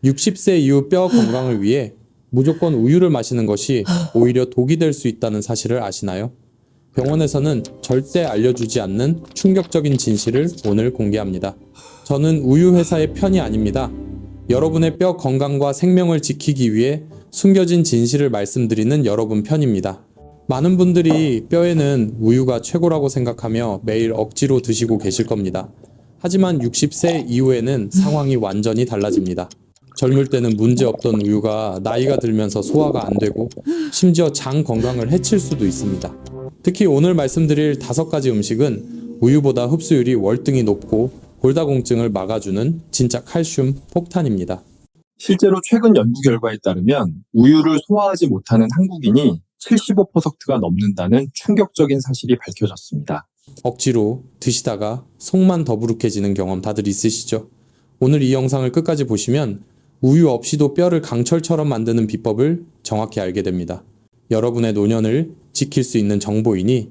60세 이후 뼈 건강을 위해 무조건 우유를 마시는 것이 오히려 독이 될 수 있다는 사실을 아시나요? 병원에서는 절대 알려주지 않는 충격적인 진실을 오늘 공개합니다. 저는 우유 회사의 편이 아닙니다. 여러분의 뼈 건강과 생명을 지키기 위해 숨겨진 진실을 말씀드리는 여러분 편입니다. 많은 분들이 뼈에는 우유가 최고라고 생각하며 매일 억지로 드시고 계실 겁니다. 하지만 60세 이후에는 상황이 완전히 달라집니다. 젊을 때는 문제없던 우유가 나이가 들면서 소화가 안 되고 심지어 장 건강을 해칠 수도 있습니다. 특히 오늘 말씀드릴 5가지 음식은 우유보다 흡수율이 월등히 높고 골다공증을 막아주는 진짜 칼슘 폭탄입니다. 실제로 최근 연구 결과에 따르면 우유를 소화하지 못하는 한국인이 75%가 넘는다는 충격적인 사실이 밝혀졌습니다. 억지로 드시다가 속만 더부룩해지는 경험 다들 있으시죠? 오늘 이 영상을 끝까지 보시면 우유 없이도 뼈를 강철처럼 만드는 비법을 정확히 알게 됩니다. 여러분의 노년을 지킬 수 있는 정보이니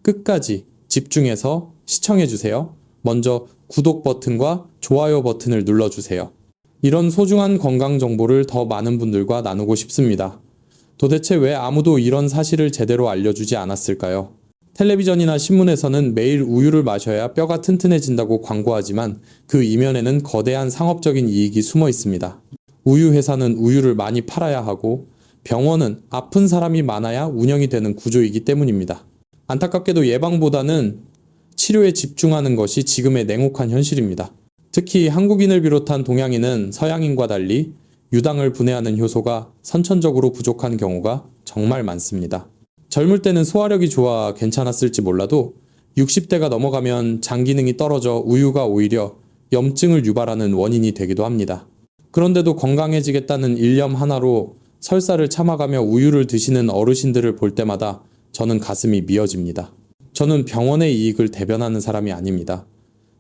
끝까지 집중해서 시청해주세요. 먼저 구독 버튼과 좋아요 버튼을 눌러주세요. 이런 소중한 건강 정보를 더 많은 분들과 나누고 싶습니다. 도대체 왜 아무도 이런 사실을 제대로 알려주지 않았을까요? 텔레비전이나 신문에서는 매일 우유를 마셔야 뼈가 튼튼해진다고 광고하지만 그 이면에는 거대한 상업적인 이익이 숨어 있습니다. 우유 회사는 우유를 많이 팔아야 하고 병원은 아픈 사람이 많아야 운영이 되는 구조이기 때문입니다. 안타깝게도 예방보다는 치료에 집중하는 것이 지금의 냉혹한 현실입니다. 특히 한국인을 비롯한 동양인은 서양인과 달리 유당을 분해하는 효소가 선천적으로 부족한 경우가 정말 많습니다. 젊을 때는 소화력이 좋아 괜찮았을지 몰라도 60대가 넘어가면 장 기능이 떨어져 우유가 오히려 염증을 유발하는 원인이 되기도 합니다. 그런데도 건강해지겠다는 일념 하나로 설사를 참아가며 우유를 드시는 어르신들을 볼 때마다 저는 가슴이 미어집니다. 저는 병원의 이익을 대변하는 사람이 아닙니다.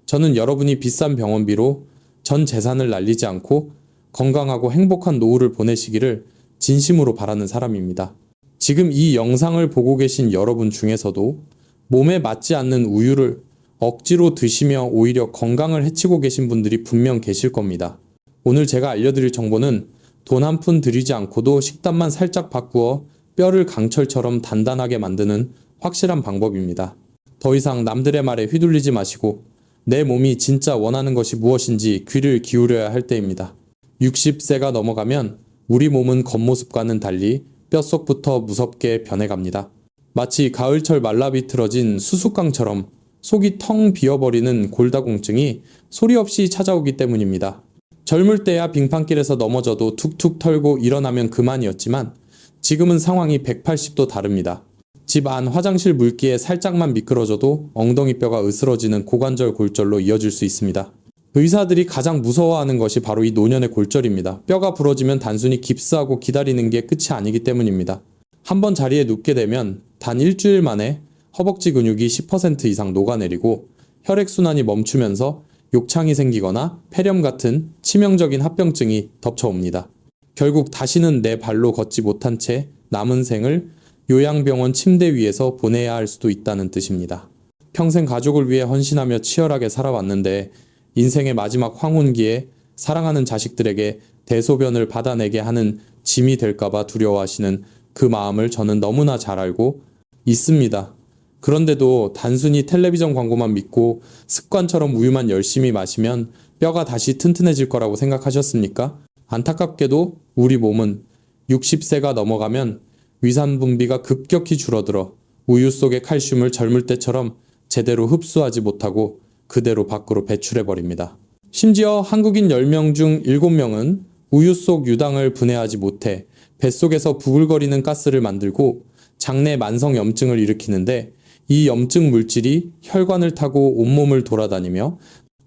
저는 여러분이 비싼 병원비로 전 재산을 날리지 않고 건강하고 행복한 노후를 보내시기를 진심으로 바라는 사람입니다. 지금 이 영상을 보고 계신 여러분 중에서도 몸에 맞지 않는 우유를 억지로 드시며 오히려 건강을 해치고 계신 분들이 분명 계실 겁니다. 오늘 제가 알려드릴 정보는 돈 한 푼 들이지 않고도 식단만 살짝 바꾸어 뼈를 강철처럼 단단하게 만드는 확실한 방법입니다. 더 이상 남들의 말에 휘둘리지 마시고 내 몸이 진짜 원하는 것이 무엇인지 귀를 기울여야 할 때입니다. 60세가 넘어가면 우리 몸은 겉모습과는 달리 뼛속부터 무섭게 변해갑니다. 마치 가을철 말라비틀어진 수수깡처럼 속이 텅 비어버리는 골다공증이 소리 없이 찾아오기 때문입니다. 젊을 때야 빙판길에서 넘어져도 툭툭 털고 일어나면 그만이었지만 지금은 상황이 180도 다릅니다. 집 안 화장실 물기에 살짝만 미끄러져도 엉덩이 뼈가 으스러지는 고관절 골절로 이어질 수 있습니다. 의사들이 가장 무서워하는 것이 바로 이 노년의 골절입니다. 뼈가 부러지면 단순히 깁스하고 기다리는 게 끝이 아니기 때문입니다. 한번 자리에 눕게 되면 단 일주일 만에 허벅지 근육이 10% 이상 녹아내리고 혈액순환이 멈추면서 욕창이 생기거나 폐렴 같은 치명적인 합병증이 덮쳐옵니다. 결국 다시는 내 발로 걷지 못한 채 남은 생을 요양병원 침대 위에서 보내야 할 수도 있다는 뜻입니다. 평생 가족을 위해 헌신하며 치열하게 살아왔는데 인생의 마지막 황혼기에 사랑하는 자식들에게 대소변을 받아내게 하는 짐이 될까봐 두려워하시는 그 마음을 저는 너무나 잘 알고 있습니다. 그런데도 단순히 텔레비전 광고만 믿고 습관처럼 우유만 열심히 마시면 뼈가 다시 튼튼해질 거라고 생각하셨습니까? 안타깝게도 우리 몸은 60세가 넘어가면 위산 분비가 급격히 줄어들어 우유 속의 칼슘을 젊을 때처럼 제대로 흡수하지 못하고 그대로 밖으로 배출해버립니다. 심지어 한국인 10명 중 7명은 우유 속 유당을 분해하지 못해 뱃속에서 부글거리는 가스를 만들고 장내 만성 염증을 일으키는데 이 염증 물질이 혈관을 타고 온몸을 돌아다니며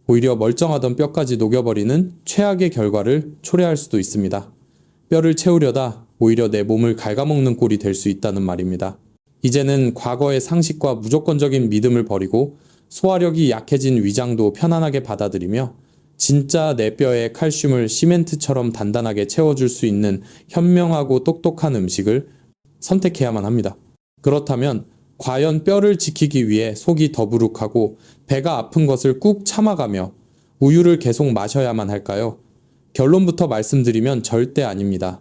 오히려 멀쩡하던 뼈까지 녹여버리는 최악의 결과를 초래할 수도 있습니다. 뼈를 채우려다 오히려 내 몸을 갉아먹는 꼴이 될 수 있다는 말입니다. 이제는 과거의 상식과 무조건적인 믿음을 버리고 소화력이 약해진 위장도 편안하게 받아들이며 진짜 내 뼈에 칼슘을 시멘트처럼 단단하게 채워줄 수 있는 현명하고 똑똑한 음식을 선택해야만 합니다. 그렇다면 과연 뼈를 지키기 위해 속이 더부룩하고 배가 아픈 것을 꾹 참아가며 우유를 계속 마셔야만 할까요? 결론부터 말씀드리면 절대 아닙니다.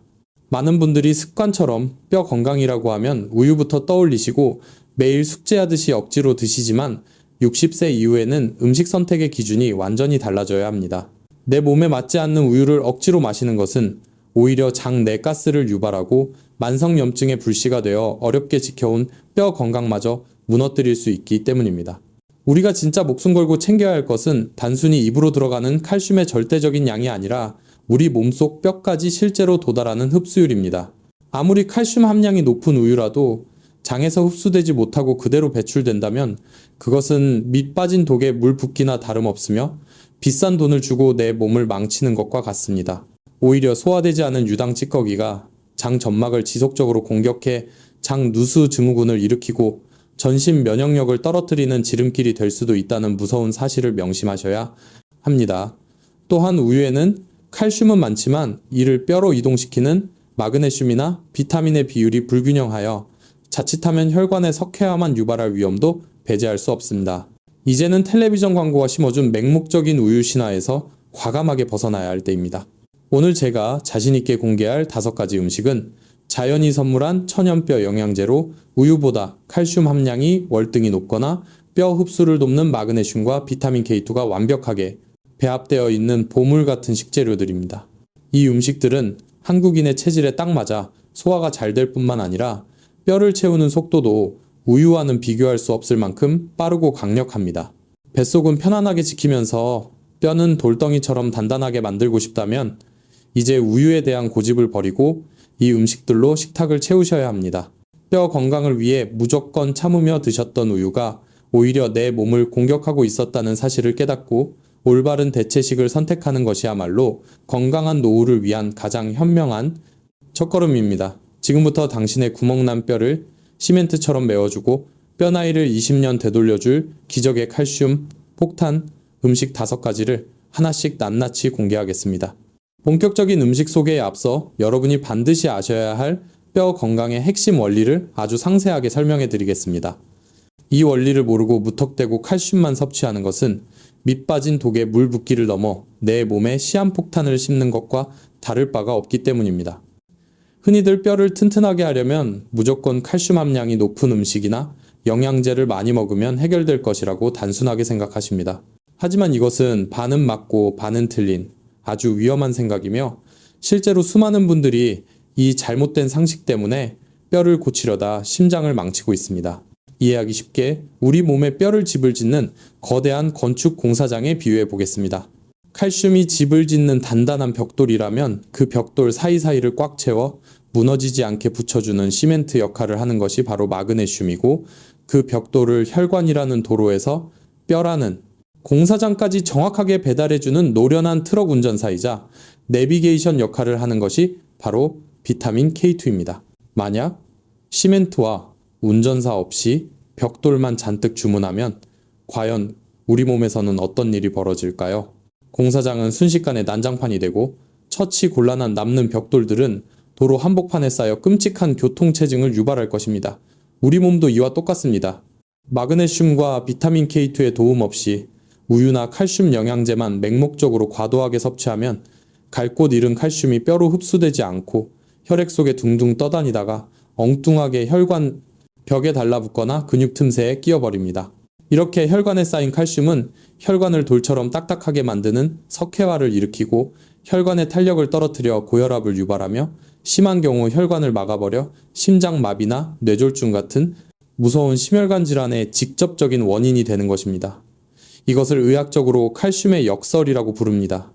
많은 분들이 습관처럼 뼈 건강이라고 하면 우유부터 떠올리시고 매일 숙제하듯이 억지로 드시지만 60세 이후에는 음식 선택의 기준이 완전히 달라져야 합니다. 내 몸에 맞지 않는 우유를 억지로 마시는 것은 오히려 장 내 가스를 유발하고 만성염증의 불씨가 되어 어렵게 지켜온 뼈 건강마저 무너뜨릴 수 있기 때문입니다. 우리가 진짜 목숨 걸고 챙겨야 할 것은 단순히 입으로 들어가는 칼슘의 절대적인 양이 아니라 우리 몸속 뼈까지 실제로 도달하는 흡수율입니다. 아무리 칼슘 함량이 높은 우유라도 장에서 흡수되지 못하고 그대로 배출된다면 그것은 밑 빠진 독에 물 붓기나 다름없으며 비싼 돈을 주고 내 몸을 망치는 것과 같습니다. 오히려 소화되지 않은 유당 찌꺼기가 장 점막을 지속적으로 공격해 장 누수 증후군을 일으키고 전신 면역력을 떨어뜨리는 지름길이 될 수도 있다는 무서운 사실을 명심하셔야 합니다. 또한 우유에는 칼슘은 많지만 이를 뼈로 이동시키는 마그네슘이나 비타민의 비율이 불균형하여 자칫하면 혈관에 석회화만 유발할 위험도 배제할 수 없습니다. 이제는 텔레비전 광고가 심어준 맹목적인 우유 신화에서 과감하게 벗어나야 할 때입니다. 오늘 제가 자신있게 공개할 5가지 음식은 자연이 선물한 천연뼈 영양제로 우유보다 칼슘 함량이 월등히 높거나 뼈 흡수를 돕는 마그네슘과 비타민 K2가 완벽하게 배합되어 있는 보물 같은 식재료들입니다. 이 음식들은 한국인의 체질에 딱 맞아 소화가 잘 될 뿐만 아니라 뼈를 채우는 속도도 우유와는 비교할 수 없을 만큼 빠르고 강력합니다. 뱃속은 편안하게 지키면서 뼈는 돌덩이처럼 단단하게 만들고 싶다면 이제 우유에 대한 고집을 버리고 이 음식들로 식탁을 채우셔야 합니다. 뼈 건강을 위해 무조건 참으며 드셨던 우유가 오히려 내 몸을 공격하고 있었다는 사실을 깨닫고 올바른 대체식을 선택하는 것이야말로 건강한 노후를 위한 가장 현명한 첫걸음입니다. 지금부터 당신의 구멍난 뼈를 시멘트처럼 메워주고 뼈 나이를 20년 되돌려줄 기적의 칼슘, 폭탄, 음식 5가지를 하나씩 낱낱이 공개하겠습니다. 본격적인 음식 소개에 앞서 여러분이 반드시 아셔야 할 뼈 건강의 핵심 원리를 아주 상세하게 설명해 드리겠습니다. 이 원리를 모르고 무턱대고 칼슘만 섭취하는 것은 밑 빠진 독에 물 붓기를 넘어 내 몸에 시한폭탄을 씹는 것과 다를 바가 없기 때문입니다. 흔히들 뼈를 튼튼하게 하려면 무조건 칼슘 함량이 높은 음식이나 영양제를 많이 먹으면 해결될 것이라고 단순하게 생각하십니다. 하지만 이것은 반은 맞고 반은 틀린 아주 위험한 생각이며 실제로 수많은 분들이 이 잘못된 상식 때문에 뼈를 고치려다 심장을 망치고 있습니다. 이해하기 쉽게 우리 몸에 뼈를 집을 짓는 거대한 건축 공사장에 비유해 보겠습니다. 칼슘이 집을 짓는 단단한 벽돌이라면 그 벽돌 사이사이를 꽉 채워 무너지지 않게 붙여주는 시멘트 역할을 하는 것이 바로 마그네슘이고 그 벽돌을 혈관이라는 도로에서 뼈라는 공사장까지 정확하게 배달해주는 노련한 트럭 운전사이자 내비게이션 역할을 하는 것이 바로 비타민 K2입니다. 만약 시멘트와 운전사 없이 벽돌만 잔뜩 주문하면 과연 우리 몸에서는 어떤 일이 벌어질까요? 공사장은 순식간에 난장판이 되고 처치 곤란한 남는 벽돌들은 도로 한복판에 쌓여 끔찍한 교통체증을 유발할 것입니다. 우리 몸도 이와 똑같습니다. 마그네슘과 비타민 K2의 도움 없이 우유나 칼슘 영양제만 맹목적으로 과도하게 섭취하면 갈 곳 잃은 칼슘이 뼈로 흡수되지 않고 혈액 속에 둥둥 떠다니다가 엉뚱하게 혈관 벽에 달라붙거나 근육 틈새에 끼어버립니다. 이렇게 혈관에 쌓인 칼슘은 혈관을 돌처럼 딱딱하게 만드는 석회화를 일으키고 혈관의 탄력을 떨어뜨려 고혈압을 유발하며 심한 경우 혈관을 막아버려 심장마비나 뇌졸중 같은 무서운 심혈관 질환의 직접적인 원인이 되는 것입니다. 이것을 의학적으로 칼슘의 역설이라고 부릅니다.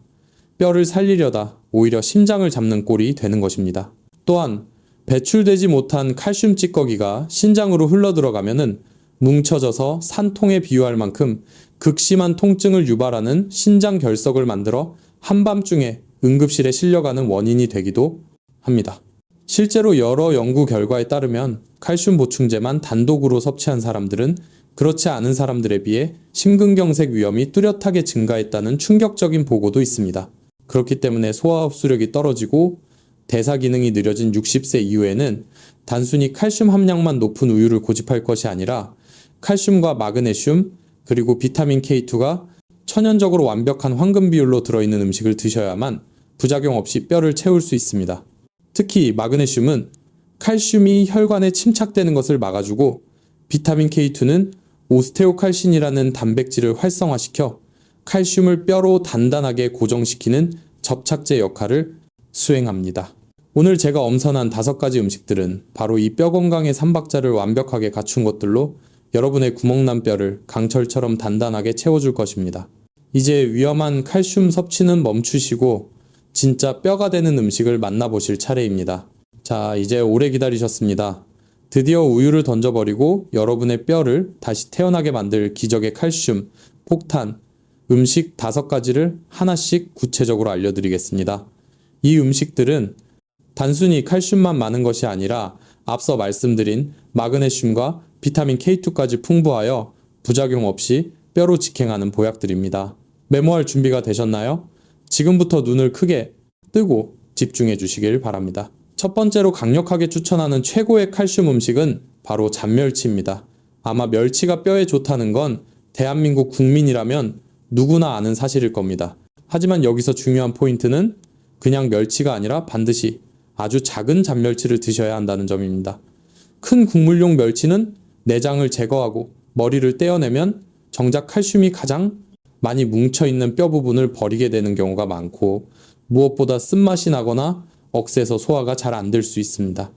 뼈를 살리려다 오히려 심장을 잡는 꼴이 되는 것입니다. 또한 배출되지 못한 칼슘 찌꺼기가 신장으로 흘러들어가면은 뭉쳐져서 산통에 비유할 만큼 극심한 통증을 유발하는 신장 결석을 만들어 한밤중에 응급실에 실려가는 원인이 되기도 합니다. 실제로 여러 연구 결과에 따르면 칼슘 보충제만 단독으로 섭취한 사람들은 그렇지 않은 사람들에 비해 심근경색 위험이 뚜렷하게 증가했다는 충격적인 보고도 있습니다. 그렇기 때문에 소화 흡수력이 떨어지고 대사 기능이 느려진 60세 이후에는 단순히 칼슘 함량만 높은 우유를 고집할 것이 아니라 칼슘과 마그네슘 그리고 비타민 K2가 천연적으로 완벽한 황금 비율로 들어있는 음식을 드셔야만 부작용 없이 뼈를 채울 수 있습니다. 특히 마그네슘은 칼슘이 혈관에 침착되는 것을 막아주고 비타민 K2는 오스테오칼신이라는 단백질을 활성화시켜 칼슘을 뼈로 단단하게 고정시키는 접착제 역할을 수행합니다. 오늘 제가 엄선한 5가지 음식들은 바로 이 뼈 건강의 3박자를 완벽하게 갖춘 것들로 여러분의 구멍난 뼈를 강철처럼 단단하게 채워줄 것입니다. 이제 위험한 칼슘 섭취는 멈추시고 진짜 뼈가 되는 음식을 만나보실 차례입니다. 자, 이제 오래 기다리셨습니다. 드디어 우유를 던져버리고 여러분의 뼈를 다시 태어나게 만들 기적의 칼슘, 폭탄, 음식 5가지를 하나씩 구체적으로 알려드리겠습니다. 이 음식들은 단순히 칼슘만 많은 것이 아니라 앞서 말씀드린 마그네슘과 비타민 K2까지 풍부하여 부작용 없이 뼈로 직행하는 보약들입니다. 메모할 준비가 되셨나요? 지금부터 눈을 크게 뜨고 집중해 주시길 바랍니다. 첫 번째로 강력하게 추천하는 최고의 칼슘 음식은 바로 잔멸치입니다. 아마 멸치가 뼈에 좋다는 건 대한민국 국민이라면 누구나 아는 사실일 겁니다. 하지만 여기서 중요한 포인트는 그냥 멸치가 아니라 반드시 아주 작은 잔멸치를 드셔야 한다는 점입니다. 큰 국물용 멸치는 내장을 제거하고 머리를 떼어내면 정작 칼슘이 가장 많이 뭉쳐있는 뼈 부분을 버리게 되는 경우가 많고 무엇보다 쓴맛이 나거나 억세서 소화가 잘 안 될 수 있습니다.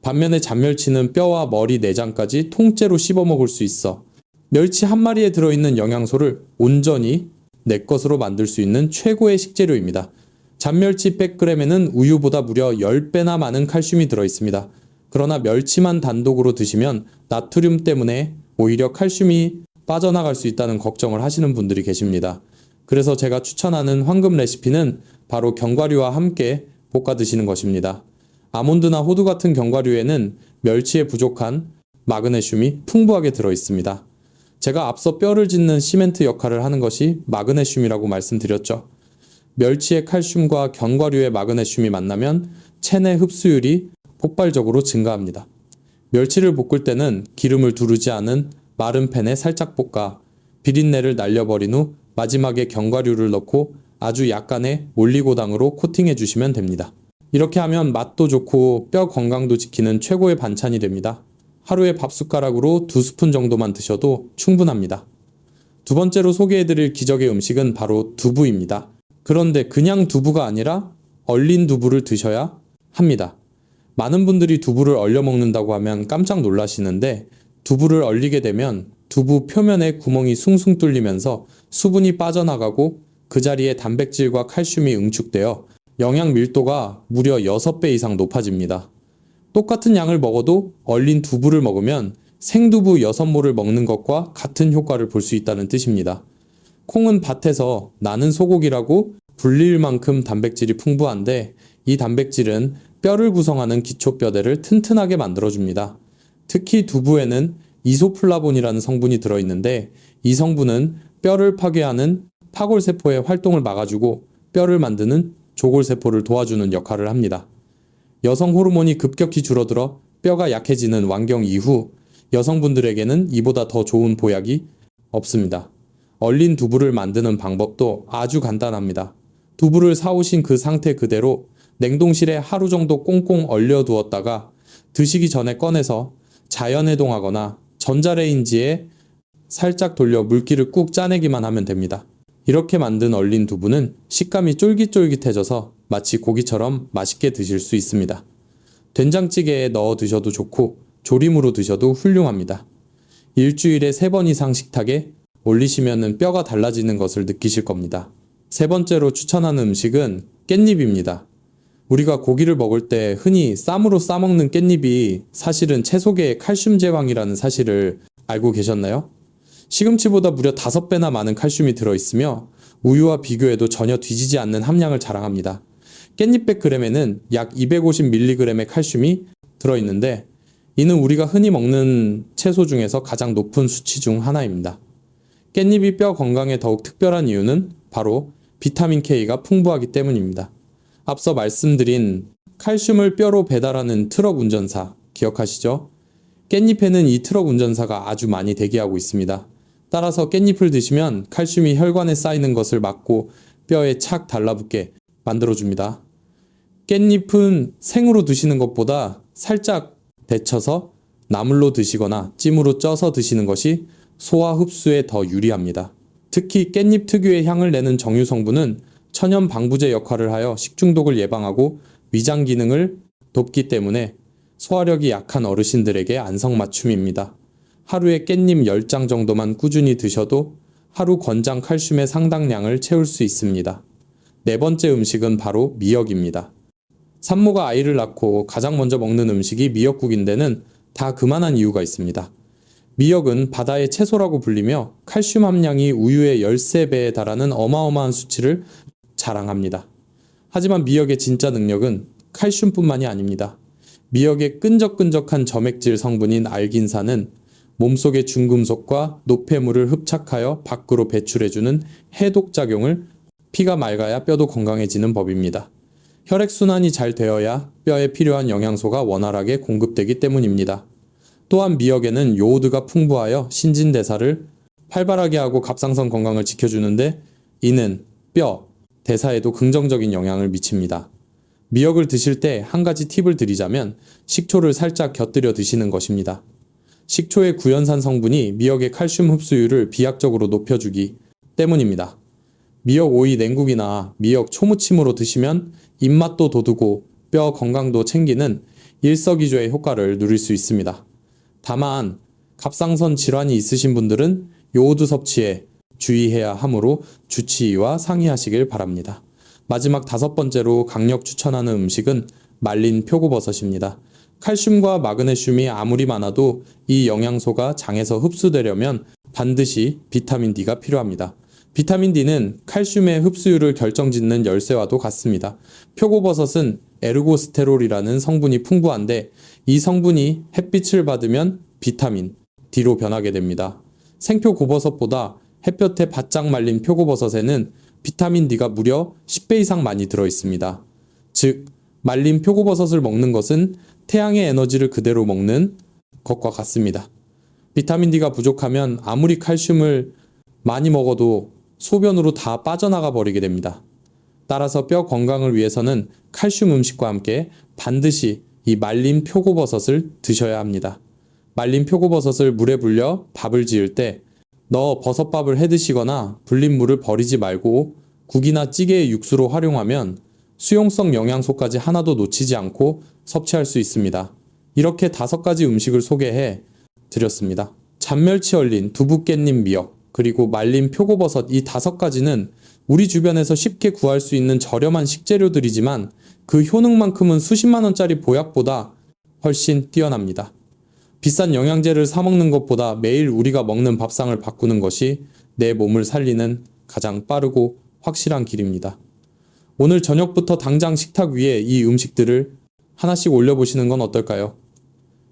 반면에 잔멸치는 뼈와 머리 내장까지 통째로 씹어 먹을 수 있어 멸치 한 마리에 들어있는 영양소를 온전히 내 것으로 만들 수 있는 최고의 식재료입니다. 잔멸치 100g에는 우유보다 무려 10배나 많은 칼슘이 들어있습니다. 그러나 멸치만 단독으로 드시면 나트륨 때문에 오히려 칼슘이 빠져나갈 수 있다는 걱정을 하시는 분들이 계십니다. 그래서 제가 추천하는 황금 레시피는 바로 견과류와 함께 볶아 드시는 것입니다. 아몬드나 호두 같은 견과류에는 멸치에 부족한 마그네슘이 풍부하게 들어있습니다. 제가 앞서 뼈를 짓는 시멘트 역할을 하는 것이 마그네슘이라고 말씀드렸죠. 멸치의 칼슘과 견과류의 마그네슘이 만나면 체내 흡수율이 폭발적으로 증가합니다. 멸치를 볶을 때는 기름을 두르지 않은 마른 팬에 살짝 볶아 비린내를 날려버린 후 마지막에 견과류를 넣고 아주 약간의 올리고당으로 코팅해 주시면 됩니다. 이렇게 하면 맛도 좋고 뼈 건강도 지키는 최고의 반찬이 됩니다. 하루에 밥숟가락으로 2스푼 정도만 드셔도 충분합니다. 두 번째로 소개해드릴 기적의 음식은 바로 두부입니다. 그런데 그냥 두부가 아니라 얼린 두부를 드셔야 합니다. 많은 분들이 두부를 얼려 먹는다고 하면 깜짝 놀라시는데 두부를 얼리게 되면 두부 표면에 구멍이 숭숭 뚫리면서 수분이 빠져나가고 그 자리에 단백질과 칼슘이 응축되어 영양 밀도가 무려 6배 이상 높아집니다. 똑같은 양을 먹어도 얼린 두부를 먹으면 생두부 6모를 먹는 것과 같은 효과를 볼 수 있다는 뜻입니다. 콩은 밭에서 나는 소고기라고 불릴 만큼 단백질이 풍부한데 이 단백질은 뼈를 구성하는 기초뼈대를 튼튼하게 만들어줍니다. 특히 두부에는 이소플라본이라는 성분이 들어있는데 이 성분은 뼈를 파괴하는 파골세포의 활동을 막아주고 뼈를 만드는 조골세포를 도와주는 역할을 합니다. 여성 호르몬이 급격히 줄어들어 뼈가 약해지는 완경 이후 여성분들에게는 이보다 더 좋은 보약이 없습니다. 얼린 두부를 만드는 방법도 아주 간단합니다. 두부를 사오신 그 상태 그대로 냉동실에 하루 정도 꽁꽁 얼려두었다가 드시기 전에 꺼내서 자연해동하거나 전자레인지에 살짝 돌려 물기를 꾹 짜내기만 하면 됩니다. 이렇게 만든 얼린 두부는 식감이 쫄깃쫄깃해져서 마치 고기처럼 맛있게 드실 수 있습니다. 된장찌개에 넣어 드셔도 좋고 조림으로 드셔도 훌륭합니다. 일주일에 3번 이상 식탁에 올리시면 뼈가 달라지는 것을 느끼실 겁니다. 세 번째로 추천하는 음식은 깻잎입니다. 우리가 고기를 먹을 때 흔히 쌈으로 싸먹는 깻잎이 사실은 채소계의 칼슘 제왕이라는 사실을 알고 계셨나요? 시금치보다 무려 5배나 많은 칼슘이 들어있으며 우유와 비교해도 전혀 뒤지지 않는 함량을 자랑합니다. 깻잎 100g에는 약 250mg의 칼슘이 들어있는데 이는 우리가 흔히 먹는 채소 중에서 가장 높은 수치 중 하나입니다. 깻잎이 뼈 건강에 더욱 특별한 이유는 바로 비타민 K가 풍부하기 때문입니다. 앞서 말씀드린 칼슘을 뼈로 배달하는 트럭 운전사 기억하시죠? 깻잎에는 이 트럭 운전사가 아주 많이 대기하고 있습니다. 따라서 깻잎을 드시면 칼슘이 혈관에 쌓이는 것을 막고 뼈에 착 달라붙게 만들어줍니다. 깻잎은 생으로 드시는 것보다 살짝 데쳐서 나물로 드시거나 찜으로 쪄서 드시는 것이 소화 흡수에 더 유리합니다. 특히 깻잎 특유의 향을 내는 정유 성분은 천연 방부제 역할을 하여 식중독을 예방하고 위장 기능을 돕기 때문에 소화력이 약한 어르신들에게 안성맞춤입니다. 하루에 깻잎 10장 정도만 꾸준히 드셔도 하루 권장 칼슘의 상당량을 채울 수 있습니다. 네 번째 음식은 바로 미역입니다. 산모가 아이를 낳고 가장 먼저 먹는 음식이 미역국인데는 다 그만한 이유가 있습니다. 미역은 바다의 채소라고 불리며 칼슘 함량이 우유의 13배에 달하는 어마어마한 수치를 자랑합니다. 하지만 미역의 진짜 능력은 칼슘뿐만이 아닙니다. 미역의 끈적끈적한 점액질 성분인 알긴산은 몸속의 중금속과 노폐물을 흡착하여 밖으로 배출해주는 해독작용을 피가 맑아야 뼈도 건강해지는 법입니다. 혈액순환이 잘 되어야 뼈에 필요한 영양소가 원활하게 공급되기 때문입니다. 또한 미역에는 요오드가 풍부하여 신진대사를 활발하게 하고 갑상선 건강을 지켜주는데 이는 뼈, 대사에도 긍정적인 영향을 미칩니다. 미역을 드실 때 한 가지 팁을 드리자면 식초를 살짝 곁들여 드시는 것입니다. 식초의 구연산 성분이 미역의 칼슘 흡수율을 비약적으로 높여주기 때문입니다. 미역 오이 냉국이나 미역 초무침으로 드시면 입맛도 돋우고 뼈 건강도 챙기는 일석이조의 효과를 누릴 수 있습니다. 다만 갑상선 질환이 있으신 분들은 요오드 섭취에 주의해야 하므로 주치의와 상의하시길 바랍니다. 마지막 다섯 번째로 강력 추천하는 음식은 말린 표고버섯입니다. 칼슘과 마그네슘이 아무리 많아도 이 영양소가 장에서 흡수되려면 반드시 비타민 D가 필요합니다. 비타민 D는 칼슘의 흡수율을 결정짓는 열쇠와도 같습니다. 표고버섯은 에르고스테롤이라는 성분이 풍부한데 이 성분이 햇빛을 받으면 비타민 D로 변하게 됩니다. 생표고버섯보다 햇볕에 바짝 말린 표고버섯에는 비타민 D가 무려 10배 이상 많이 들어있습니다. 즉, 말린 표고버섯을 먹는 것은 태양의 에너지를 그대로 먹는 것과 같습니다. 비타민 D가 부족하면 아무리 칼슘을 많이 먹어도 소변으로 다 빠져나가 버리게 됩니다. 따라서 뼈 건강을 위해서는 칼슘 음식과 함께 반드시 이 말린 표고버섯을 드셔야 합니다. 말린 표고버섯을 물에 불려 밥을 지을 때 넣어 버섯밥을 해 드시거나 불린 물을 버리지 말고 국이나 찌개의 육수로 활용하면 수용성 영양소까지 하나도 놓치지 않고 섭취할 수 있습니다. 이렇게 5가지 음식을 소개해 드렸습니다. 잔멸치 얼린 두부 깻잎 미역 그리고 말린 표고버섯 이 5가지는 우리 주변에서 쉽게 구할 수 있는 저렴한 식재료들이지만 그 효능만큼은 수십만 원짜리 보약보다 훨씬 뛰어납니다. 비싼 영양제를 사 먹는 것보다 매일 우리가 먹는 밥상을 바꾸는 것이 내 몸을 살리는 가장 빠르고 확실한 길입니다. 오늘 저녁부터 당장 식탁 위에 이 음식들을 하나씩 올려보시는 건 어떨까요?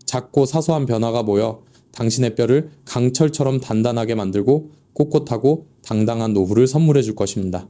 작고 사소한 변화가 모여 당신의 뼈를 강철처럼 단단하게 만들고 꼿꼿하고 당당한 노후를 선물해 줄 것입니다.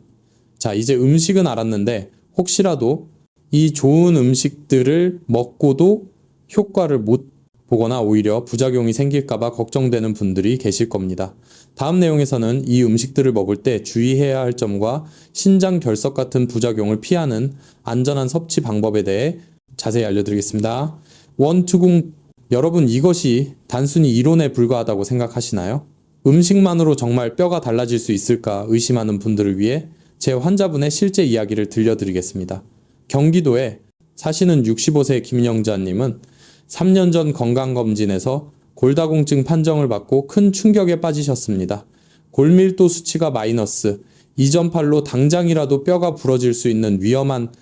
자, 이제 음식은 알았는데 혹시라도 이 좋은 음식들을 먹고도 효과를 못 보거나 오히려 부작용이 생길까봐 걱정되는 분들이 계실 겁니다. 다음 내용에서는 이 음식들을 먹을 때 주의해야 할 점과 신장 결석 같은 부작용을 피하는 안전한 섭취 방법에 대해 자세히 알려드리겠습니다. 원투궁 여러분 이것이 단순히 이론에 불과하다고 생각하시나요? 음식만으로 정말 뼈가 달라질 수 있을까 의심하는 분들을 위해 제 환자분의 실제 이야기를 들려드리겠습니다. 경기도에 사시는 65세 김영자님은 3년 전 건강검진에서 골다공증 판정을 받고 큰 충격에 빠지셨습니다. 골밀도 수치가 마이너스 2.8로 당장이라도 뼈가 부러질 수 있는 위험한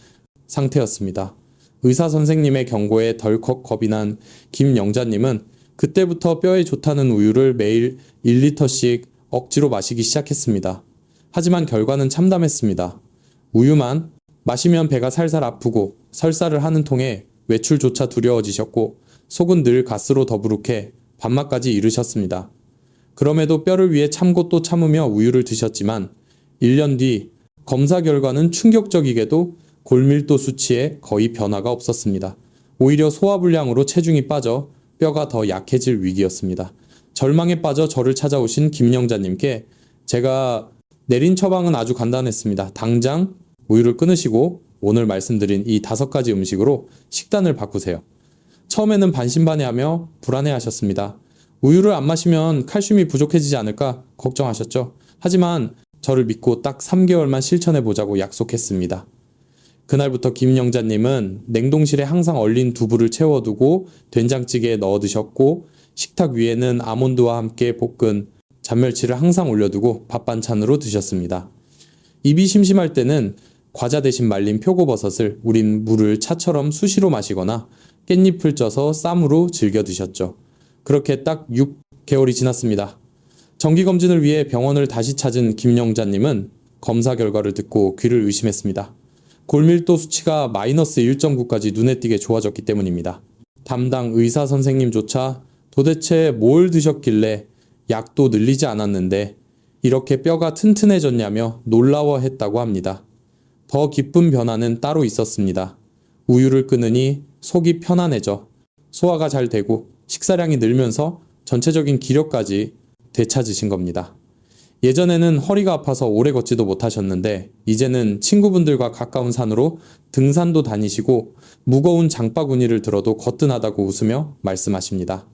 상태였습니다. 의사 선생님의 경고에 덜컥 겁이 난 김영자님은 그때부터 뼈에 좋다는 우유를 매일 1리터씩 억지로 마시기 시작했습니다. 하지만 결과는 참담했습니다. 우유만 마시면 배가 살살 아프고 설사를 하는 통에 외출조차 두려워지셨고 속은 늘 가스로 더부룩해 밥맛까지 잃으셨습니다. 그럼에도 뼈를 위해 참고 또 참으며 우유를 드셨지만 1년 뒤 검사 결과는 충격적이게도 골밀도 수치에 거의 변화가 없었습니다. 오히려 소화불량으로 체중이 빠져 뼈가 더 약해질 위기였습니다. 절망에 빠져 저를 찾아오신 김영자님께 제가 내린 처방은 아주 간단했습니다. 당장 우유를 끊으시고 오늘 말씀드린 이 5가지 음식으로 식단을 바꾸세요. 처음에는 반신반의하며 불안해하셨습니다. 우유를 안 마시면 칼슘이 부족해지지 않을까 걱정하셨죠. 하지만 저를 믿고 딱 3개월만 실천해보자고 약속했습니다. 그날부터 김영자님은 냉동실에 항상 얼린 두부를 채워두고 된장찌개에 넣어 드셨고, 식탁 위에는 아몬드와 함께 볶은 잔멸치를 항상 올려두고 밥 반찬으로 드셨습니다. 입이 심심할 때는 과자 대신 말린 표고버섯을 우린 물을 차처럼 수시로 마시거나 깻잎을 쪄서 쌈으로 즐겨 드셨죠. 그렇게 딱 6개월이 지났습니다. 정기검진을 위해 병원을 다시 찾은 김영자님은 검사 결과를 듣고 귀를 의심했습니다. 골밀도 수치가 마이너스 1.9까지 눈에 띄게 좋아졌기 때문입니다. 담당 의사 선생님조차 도대체 뭘 드셨길래 약도 늘리지 않았는데 이렇게 뼈가 튼튼해졌냐며 놀라워했다고 합니다. 더 기쁜 변화는 따로 있었습니다. 우유를 끊으니 속이 편안해져 소화가 잘 되고 식사량이 늘면서 전체적인 기력까지 되찾으신 겁니다. 예전에는 허리가 아파서 오래 걷지도 못하셨는데 이제는 친구분들과 가까운 산으로 등산도 다니시고 무거운 장바구니를 들어도 거뜬하다고 웃으며 말씀하십니다.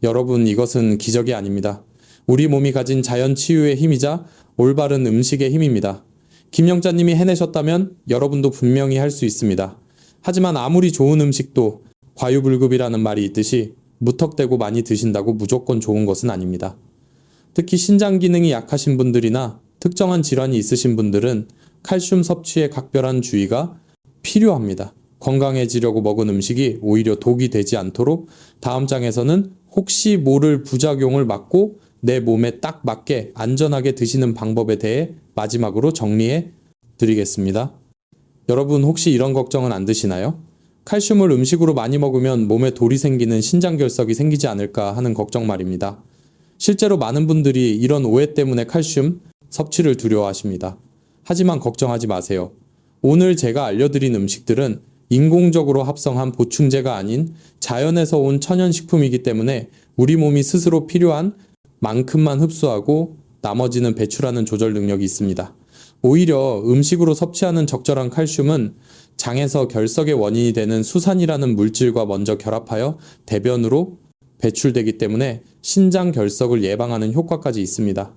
여러분, 이것은 기적이 아닙니다. 우리 몸이 가진 자연 치유의 힘이자 올바른 음식의 힘입니다. 김영자님이 해내셨다면 여러분도 분명히 할 수 있습니다. 하지만 아무리 좋은 음식도 과유불급이라는 말이 있듯이 무턱대고 많이 드신다고 무조건 좋은 것은 아닙니다. 특히 신장 기능이 약하신 분들이나 특정한 질환이 있으신 분들은 칼슘 섭취에 각별한 주의가 필요합니다. 건강해지려고 먹은 음식이 오히려 독이 되지 않도록 다음 장에서는 혹시 모를 부작용을 막고 내 몸에 딱 맞게 안전하게 드시는 방법에 대해 마지막으로 정리해 드리겠습니다. 여러분, 혹시 이런 걱정은 안 드시나요? 칼슘을 음식으로 많이 먹으면 몸에 돌이 생기는 신장결석이 생기지 않을까 하는 걱정 말입니다. 실제로 많은 분들이 이런 오해 때문에 칼슘 섭취를 두려워하십니다. 하지만 걱정하지 마세요. 오늘 제가 알려드린 음식들은 인공적으로 합성한 보충제가 아닌 자연에서 온 천연식품이기 때문에 우리 몸이 스스로 필요한 만큼만 흡수하고 나머지는 배출하는 조절 능력이 있습니다. 오히려 음식으로 섭취하는 적절한 칼슘은 장에서 결석의 원인이 되는 수산이라는 물질과 먼저 결합하여 대변으로 배출되기 때문에 신장 결석을 예방하는 효과까지 있습니다.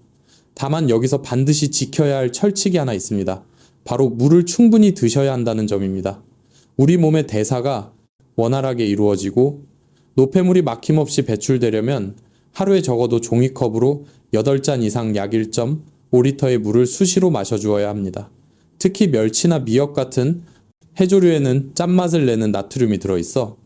다만 여기서 반드시 지켜야 할 철칙이 하나 있습니다. 바로 물을 충분히 드셔야 한다는 점입니다. 우리 몸의 대사가 원활하게 이루어지고 노폐물이 막힘없이 배출되려면 하루에 적어도 종이컵으로 8잔 이상 약 1.5리터의 물을 수시로 마셔주어야 합니다. 특히 멸치나 미역 같은 해조류에는 짠맛을 내는 나트륨이 들어있어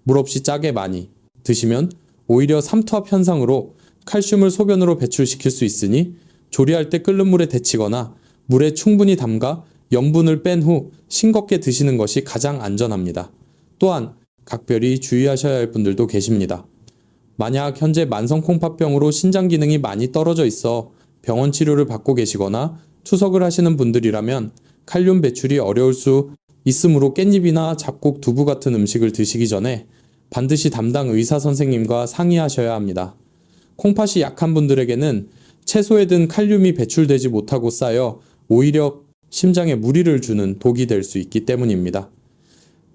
물 없이 짜게 많이 드시면 오히려 삼투압 현상으로 칼슘을 소변으로 배출시킬 수 있으니 조리할 때 끓는 물에 데치거나 물에 충분히 담가 염분을 뺀 후 싱겁게 드시는 것이 가장 안전합니다. 또한 각별히 주의하셔야 할 분들도 계십니다. 만약 현재 만성콩팥병으로 신장 기능이 많이 떨어져 있어 병원 치료를 받고 계시거나 투석을 하시는 분들이라면 칼륨 배출이 어려울 수 있으므로 깻잎이나 잡곡, 두부 같은 음식을 드시기 전에 반드시 담당 의사 선생님과 상의하셔야 합니다. 콩팥이 약한 분들에게는 채소에 든 칼륨이 배출되지 못하고 쌓여 오히려 심장에 무리를 주는 독이 될 수 있기 때문입니다.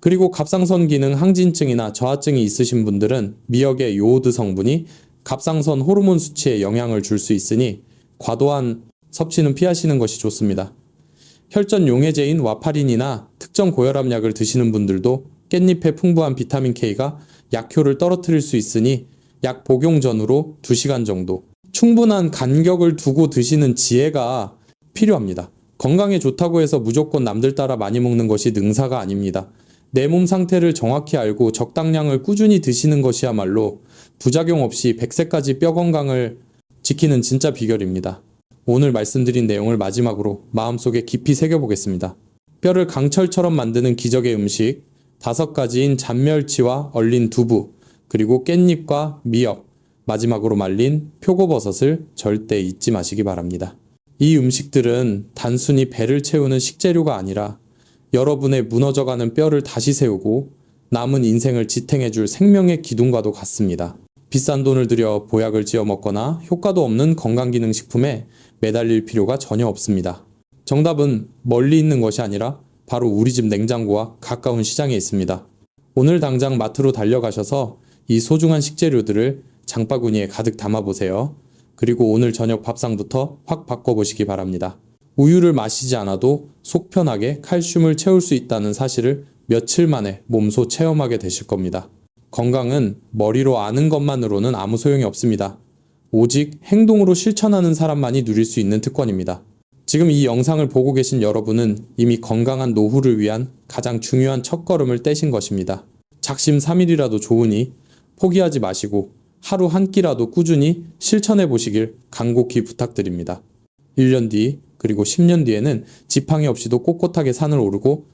그리고 갑상선 기능 항진증이나 저하증이 있으신 분들은 미역의 요오드 성분이 갑상선 호르몬 수치에 영향을 줄 수 있으니 과도한 섭취는 피하시는 것이 좋습니다. 혈전 용해제인 와파린이나 특정 고혈압 약을 드시는 분들도 깻잎의 풍부한 비타민 K가 약효를 떨어뜨릴 수 있으니 약 복용 전후로 2시간 정도 충분한 간격을 두고 드시는 지혜가 필요합니다. 건강에 좋다고 해서 무조건 남들 따라 많이 먹는 것이 능사가 아닙니다. 내 몸 상태를 정확히 알고 적당량을 꾸준히 드시는 것이야말로 부작용 없이 100세까지 뼈 건강을 지키는 진짜 비결입니다. 오늘 말씀드린 내용을 마지막으로 마음속에 깊이 새겨보겠습니다. 뼈를 강철처럼 만드는 기적의 음식 5가지인 잔멸치와 얼린 두부, 그리고 깻잎과 미역, 마지막으로 말린 표고버섯을 절대 잊지 마시기 바랍니다. 이 음식들은 단순히 배를 채우는 식재료가 아니라 여러분의 무너져가는 뼈를 다시 세우고 남은 인생을 지탱해줄 생명의 기둥과도 같습니다. 비싼 돈을 들여 보약을 지어 먹거나 효과도 없는 건강기능식품에 매달릴 필요가 전혀 없습니다. 정답은 멀리 있는 것이 아니라 바로 우리 집 냉장고와 가까운 시장에 있습니다. 오늘 당장 마트로 달려가셔서 이 소중한 식재료들을 장바구니에 가득 담아보세요. 그리고 오늘 저녁 밥상부터 확 바꿔보시기 바랍니다. 우유를 마시지 않아도 속 편하게 칼슘을 채울 수 있다는 사실을 며칠 만에 몸소 체험하게 되실 겁니다. 건강은 머리로 아는 것만으로는 아무 소용이 없습니다. 오직 행동으로 실천하는 사람만이 누릴 수 있는 특권입니다. 지금 이 영상을 보고 계신 여러분은 이미 건강한 노후를 위한 가장 중요한 첫걸음을 떼신 것입니다. 작심삼일이라도 좋으니 포기하지 마시고 하루 한 끼라도 꾸준히 실천해 보시길 간곡히 부탁드립니다. 1년 뒤 그리고 10년 뒤에는 지팡이 없이도 꼿꼿하게 산을 오르고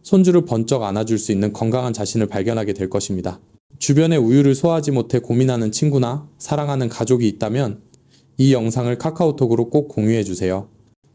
손주를 번쩍 안아줄 수 있는 건강한 자신을 발견하게 될 것입니다. 주변에 우유를 소화하지 못해 고민하는 친구나 사랑하는 가족이 있다면 이 영상을 카카오톡으로 꼭 공유해 주세요.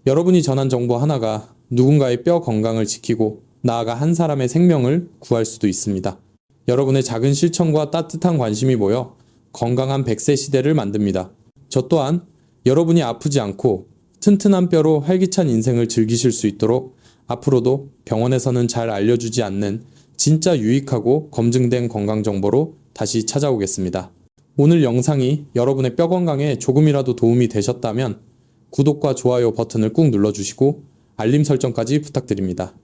여러분이 전한 정보 하나가 누군가의 뼈 건강을 지키고 나아가 한 사람의 생명을 구할 수도 있습니다. 여러분의 작은 실천과 따뜻한 관심이 모여 건강한 100세 시대를 만듭니다. 저 또한 여러분이 아프지 않고 튼튼한 뼈로 활기찬 인생을 즐기실 수 있도록 앞으로도 병원에서는 잘 알려주지 않는 진짜 유익하고 검증된 건강 정보로 다시 찾아오겠습니다. 오늘 영상이 여러분의 뼈 건강에 조금이라도 도움이 되셨다면 구독과 좋아요 버튼을 꾹 눌러주시고 알림 설정까지 부탁드립니다.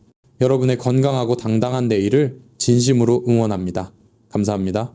여러분의 건강하고 당당한 내일을 진심으로 응원합니다. 감사합니다.